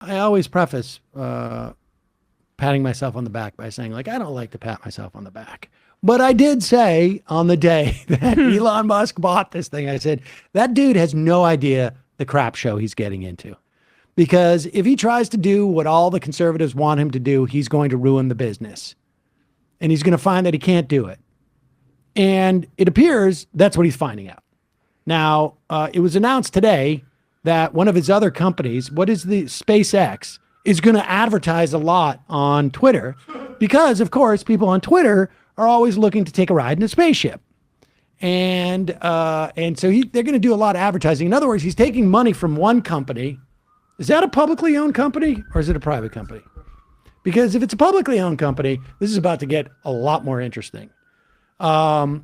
I always preface patting myself on the back by saying, like, I don't like to pat myself on the back. But I did say on the day that Elon Musk bought this thing, I said, that dude has no idea the crap show he's getting into. Because if he tries to do what all the conservatives want him to do, he's going to ruin the business. And he's going to find that he can't do it. And it appears that's what he's finding out. Now, it was announced today that one of his other companies, what is the SpaceX, is going to advertise a lot on Twitter because, of course, people on Twitter are always looking to take a ride in a spaceship. And so they're going to do a lot of advertising. In other words, he's taking money from one company. Is that a publicly owned company or is it a private company? Because if it's a publicly owned company, this is about to get a lot more interesting. And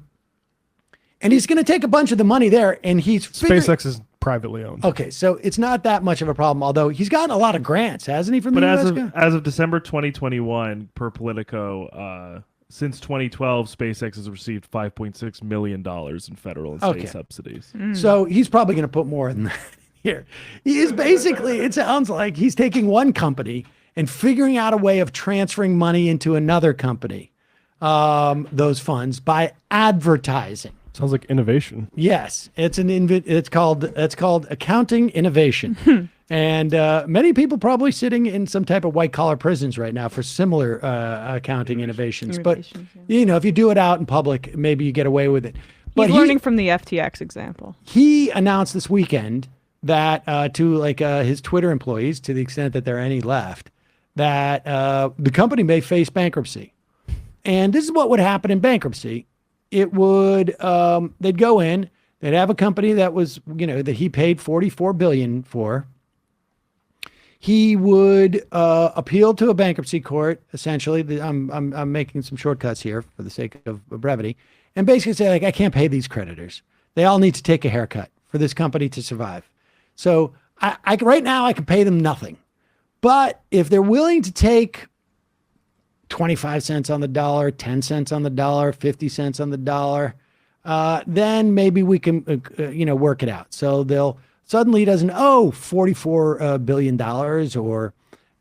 he's going to take a bunch of the money there and SpaceX is privately owned. Okay, so it's not that much of a problem, although he's gotten a lot of grants, hasn't he, from the US? As of December 2021, per Politico, since 2012, SpaceX has received $5.6 million in federal and state subsidies. So he's probably going to put more than that here. He is basically, it sounds like he's taking one company and figuring out a way of transferring money into another company, those funds, by advertising. Sounds like innovation. Yes, it's called accounting innovation. And many people probably sitting in some type of white collar prisons right now for similar accounting innovations. But if you do it out in public, maybe you get away with it. But he's learning from the FTX example. He announced this weekend that to his Twitter employees, to the extent that there are any left, that the company may face bankruptcy. And this is what would happen in bankruptcy. It would, they'd go in, they'd have a company that was, that he paid $44 billion for. He would appeal to a bankruptcy court, essentially. I'm making some shortcuts here for the sake of brevity, and basically say, I can't pay these creditors. They all need to take a haircut for this company to survive. So I right now I can pay them nothing. But if they're willing to take 25 cents on the dollar, 10 cents on the dollar, 50 cents on the dollar, then maybe we can, work it out. So suddenly he doesn't owe $44 billion or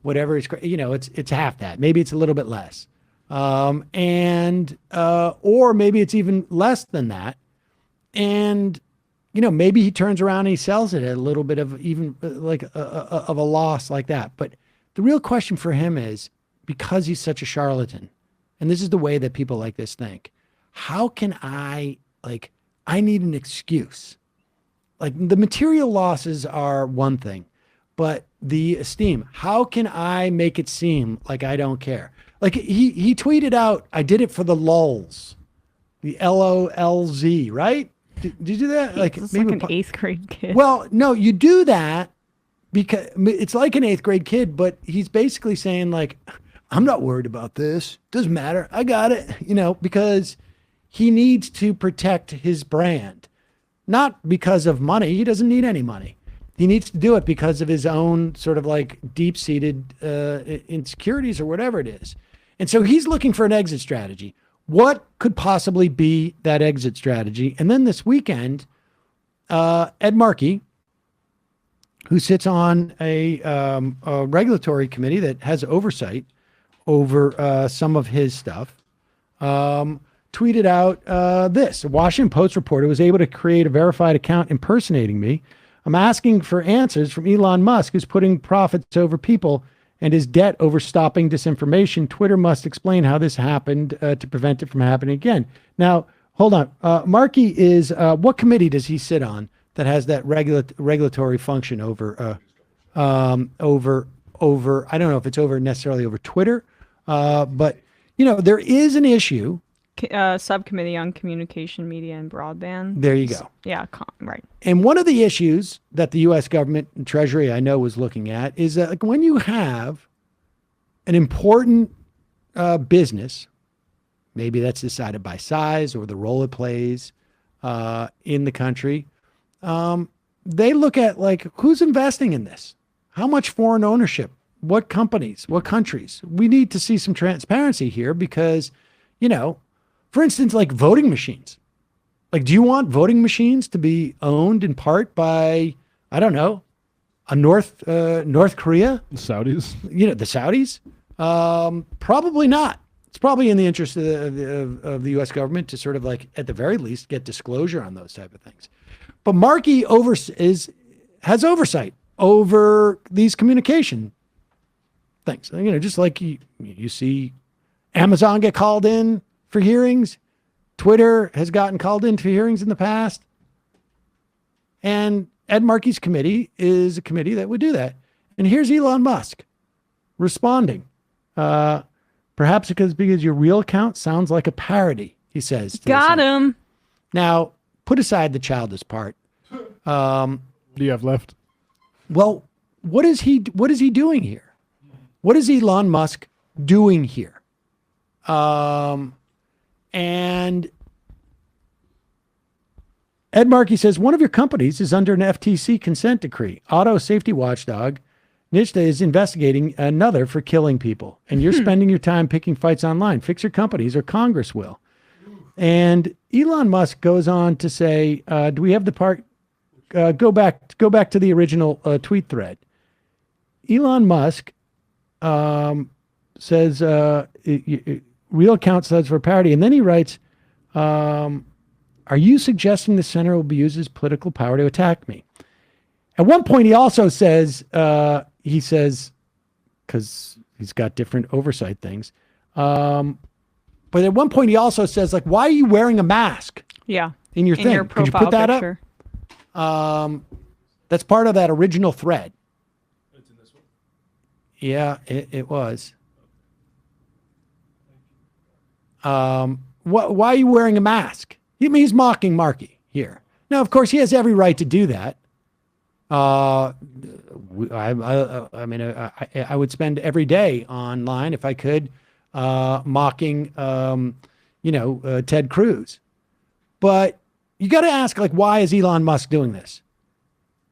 whatever. It's half that. Maybe it's a little bit less. Or maybe it's even less than that. And, maybe he turns around and he sells it at a little bit of even of a loss like that. But the real question for him is, because he's such a charlatan, and this is the way that people like this think, how can I need an excuse. The material losses are one thing, but the esteem, how can I make it seem like I don't care? He tweeted out, I did it for the lulz, the LOLZ, right? Did you do that? It's like an 8th grade kid. Well, no, you do that because it's like an 8th grade kid, but he's basically saying I'm not worried about this. Doesn't matter. I got it, because he needs to protect his brand, not because of money. He doesn't need any money. He needs to do it because of his own sort of deep-seated insecurities or whatever it is. And so he's looking for an exit strategy. What could possibly be that exit strategy? And then this weekend, Ed Markey, who sits on a regulatory committee that has oversight over some of his stuff, tweeted out this. A Washington Post reporter was able to create a verified account impersonating me. I'm asking for answers from Elon Musk, who's putting profits over people and his debt over stopping disinformation. Twitter must explain how this happened to prevent it from happening again. Now, hold on. Markey is, what committee does he sit on that has that regulatory function over, I don't know if it's necessarily over Twitter, but, there is an issue. Subcommittee on Communication, Media, and Broadband. There you go. Yeah, right. And one of the issues that the U.S. government and Treasury, I know, was looking at is that when you have an important business, maybe that's decided by size or the role it plays in the country, they look at who's investing in this? How much foreign ownership? What companies? What countries? We need to see some transparency here because, for instance, voting machines. Do you want voting machines to be owned in part by, I don't know, North Korea, Saudis. the Saudis? Probably not. It's probably in the interest of the U.S. government to sort of like, at the very least, get disclosure on those type of things. But Markey has oversight over these communication things. Just like you see Amazon get called in for hearings. Twitter has gotten called in for hearings in the past. And Ed Markey's committee is a committee that would do that. And here's Elon Musk responding. Perhaps because your real account sounds like a parody, he says. Got him. Now, put aside the childish part. What do you have left? Well, what is he doing here? What is Elon Musk doing here? And Ed Markey says, one of your companies is under an FTC consent decree. Auto safety watchdog NHTSA is investigating another for killing people. And you're spending your time picking fights online. Fix your companies or Congress will. And Elon Musk goes on to say, do we have the part? Go back to the original tweet thread. Elon Musk says, real account says for parody. And then he writes, are you suggesting the center will be used as political power to attack me? At one point, he also says, because he's got different oversight things. But at one point, he also says, like, why are you wearing a mask? Yeah. In your thing. Your Could you profile put that picture. up? That's part of that original thread. It's in this one? Yeah, it was. Why are you wearing a mask? He's mocking Markey here. Now, of course, he has every right to do that. I would spend every day online if I could, mocking, Ted Cruz. But you got to ask, like, why is Elon Musk doing this?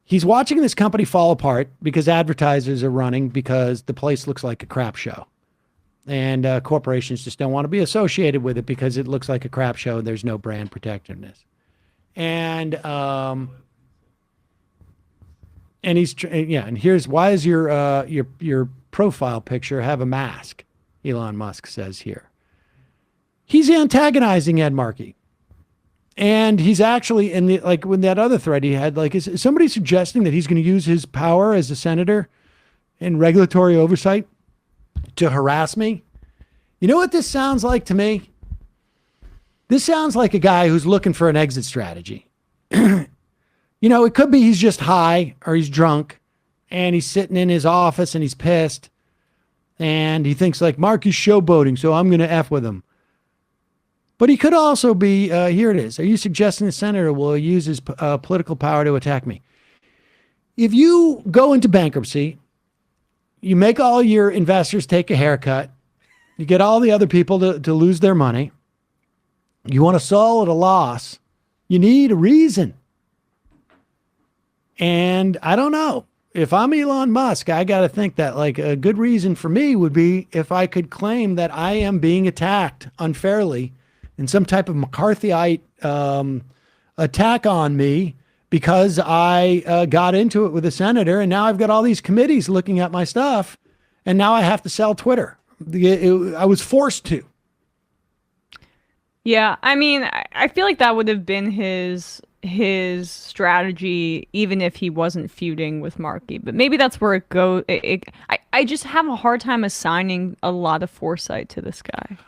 He's watching this company fall apart because advertisers are running because the place looks like a crap show. And corporations just don't want to be associated with it because it looks like a crap show. There's no brand protectiveness. And here's why is your profile picture have a mask? Elon Musk says here. He's antagonizing Ed Markey. And he's actually when that other thread he had, like, is somebody suggesting that he's going to use his power as a senator in regulatory oversight to harass me? You know what this sounds like to me? This sounds like a guy who's looking for an exit strategy. It could be he's just high or he's drunk and he's sitting in his office and he's pissed and he thinks, like, Mark is showboating, so I'm going to F with him. But he could also be, here it is. Are you suggesting the senator will use his political power to attack me? If you go into bankruptcy, you make all your investors take a haircut, you get all the other people to lose their money, you want to sell at a loss, you need a reason. And I don't know. If I'm Elon Musk, I got to think that, like, a good reason for me would be if I could claim that I am being attacked unfairly in some type of McCarthyite attack on me because I got into it with a senator, and now I've got all these committees looking at my stuff, and now I have to sell Twitter. I was forced to. Yeah, I mean, I feel like that would have been his strategy even if he wasn't feuding with Markey. But maybe that's where it goes. I just have a hard time assigning a lot of foresight to this guy.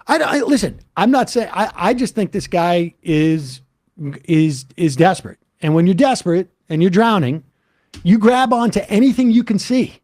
Listen, I'm not saying, I just think this guy is desperate. And when you're desperate and you're drowning, you grab onto anything you can see.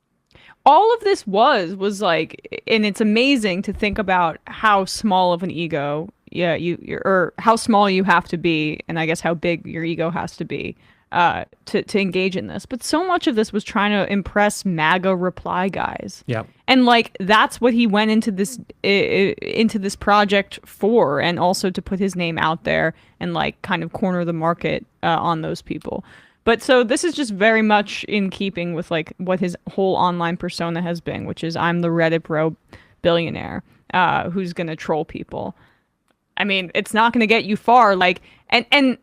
All of this was like, and it's amazing to think about how small of an ego, or how small you have to be, and I guess how big your ego has to be to engage in this. But so much of this was trying to impress MAGA reply guys. Yeah. And like that's what he went into this project for, and also to put his name out there and like kind of corner the market on those people. But so this is just very much in keeping with like what his whole online persona has been, which is I'm the Reddit bro billionaire who's going to troll people. I mean, it's not going to get you far. Like, and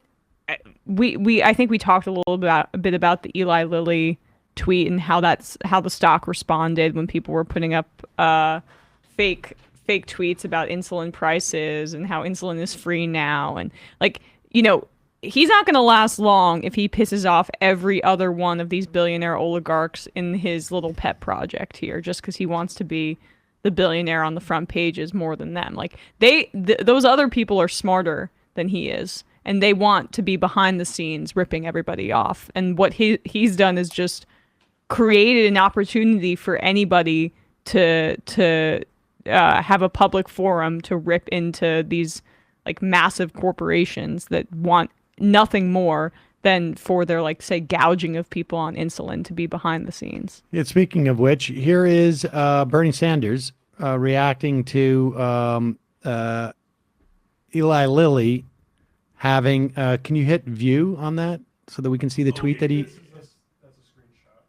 we I think we talked a bit about the Eli Lilly tweet and how the stock responded when people were putting up fake tweets about insulin prices and how insulin is free now. And like, he's not going to last long if he pisses off every other one of these billionaire oligarchs in his little pet project here, just because he wants to be the billionaire on the front pages more than them. Like those other people are smarter than he is, and they want to be behind the scenes ripping everybody off. And what he's done is just created an opportunity for anybody to have a public forum to rip into these like massive corporations that want nothing more than for their, like, say, gouging of people on insulin to be behind the scenes. Yeah, speaking of which, here is Bernie Sanders reacting to Eli Lilly having, can you hit view on that so that we can see the tweet that he... That's a screenshot.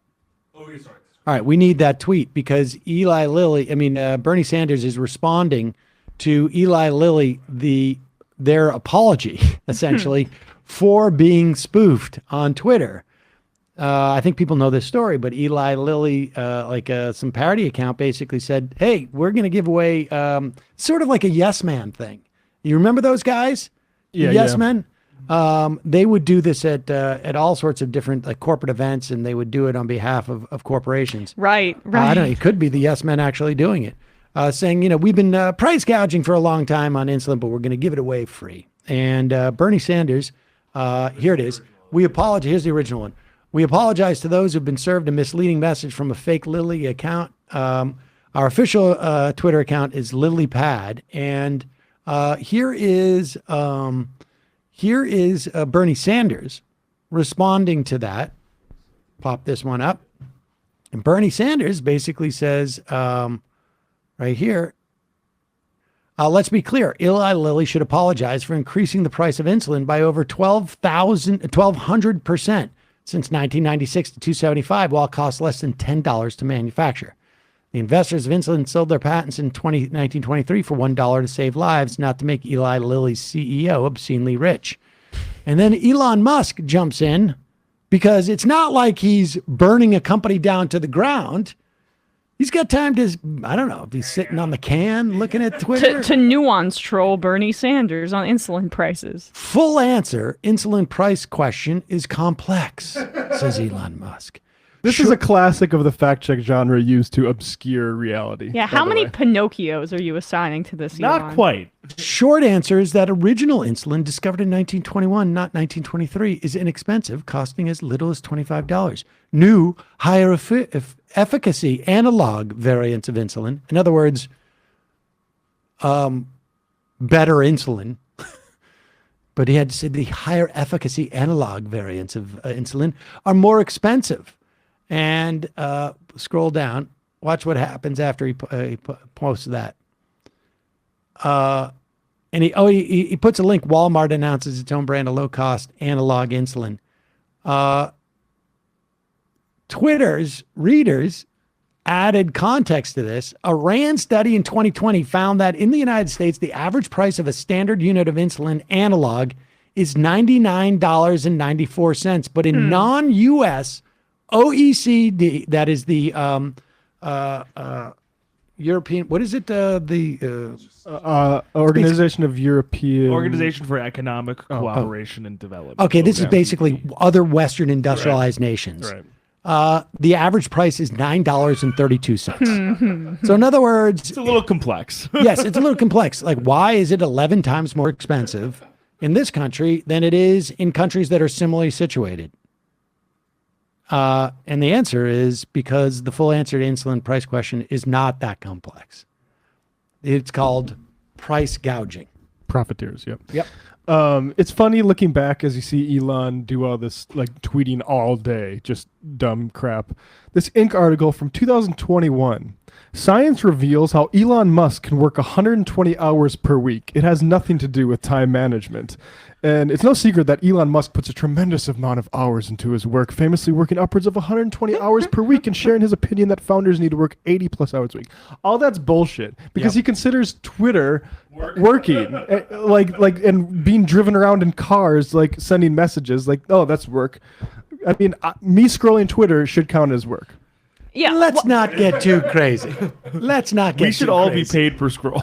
Oh, yeah, sorry. All right, we need that tweet because Bernie Sanders is responding to Eli Lilly, their apology, essentially, for being spoofed on Twitter. I think people know this story, but Eli Lilly, some parody account basically said, hey, we're going to give away sort of like a yes man thing. You remember those guys? Yeah, yes yeah. men? They would do this at all sorts of different like corporate events, and they would do it on behalf of corporations. Right. I don't know. It could be the yes men actually doing it, saying, we've been price gouging for a long time on insulin, but we're going to give it away free. And Bernie Sanders, here it is. We apologize. Here's the original one. We apologize to those who've been served a misleading message from a fake Lilly account. Our official Twitter account is LilyPad, and here is Bernie Sanders responding to that. Pop this one up. And Bernie Sanders basically says, right here, let's be clear. Eli Lilly should apologize for increasing the price of insulin by over 1,200% since 1996 to $275, while it costs less than $10 to manufacture. The investors of insulin sold their patents in 1923 for $1 to save lives, not to make Eli Lilly's CEO obscenely rich. And then Elon Musk jumps in because it's not like he's burning a company down to the ground. He's got time to, I don't know, if he's sitting on the can looking at Twitter. To nuance troll Bernie Sanders on insulin prices. Full answer, insulin price question is complex, says Elon Musk. This is a classic of the fact check genre used to obscure reality. Yeah, how many Pinocchios are you assigning to this? Not Elon? quite. Short answer is that original insulin, discovered in 1921, not 1923, is inexpensive, costing as little as $25. New, higher efficacy analog variants of insulin, in other words, better insulin, but he had to say the higher efficacy analog variants of insulin are more expensive. And scroll down, watch what happens after he posts that. And he puts a link. Walmart announces its own brand of low-cost analog insulin. Twitter's readers added context to this. A RAND study in 2020 found that in the United States, the average price of a standard unit of insulin analog is $99.94. But in non-U.S. OECD, that is the European, what is it? Organization of European... Organization for Economic Cooperation and Development. Okay, this is basically other Western industrialized nations. Right. The average price is $9.32. So in other words... It's a little complex. Yes, it's a little complex. Like, why is it 11 times more expensive in this country than it is in countries that are similarly situated? And the answer is because the full answer to insulin price question is not that complex. It's called price gouging. Profiteers, yep. Yep. It's funny looking back as you see Elon do all this like tweeting all day, just dumb crap. This Inc. article from 2021. Science reveals how Elon Musk can work 120 hours per week. It has nothing to do with time management. And it's no secret that Elon Musk puts a tremendous amount of hours into his work, famously working upwards of 120 hours per week and sharing his opinion that founders need to work 80 plus hours a week. All that's bullshit because he considers Twitter working, like and being driven around in cars, like sending messages like, oh, that's work. I mean, me scrolling Twitter should count as work. Yeah. Let's not get too crazy. Let's not get We should too all crazy. be paid per scroll.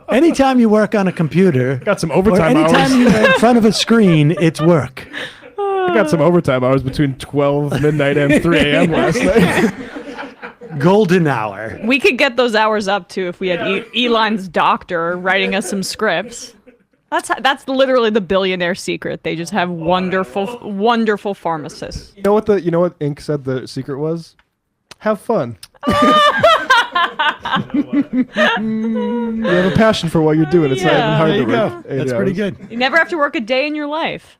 Anytime you work on a computer, Got some or overtime anytime hours. you're in front of a screen, it's work. I got some overtime hours between 12 midnight and 3 a.m. last night. Golden hour. We could get those hours up too if we had Elon's doctor writing us some scripts. That's literally the billionaire secret. They just have wonderful pharmacists. You know what Inc said the secret was? Have fun. You have a passion for what you're doing. It's not even hard Yeah. to There you work. go. That's pretty good. You never have to work a day in your life.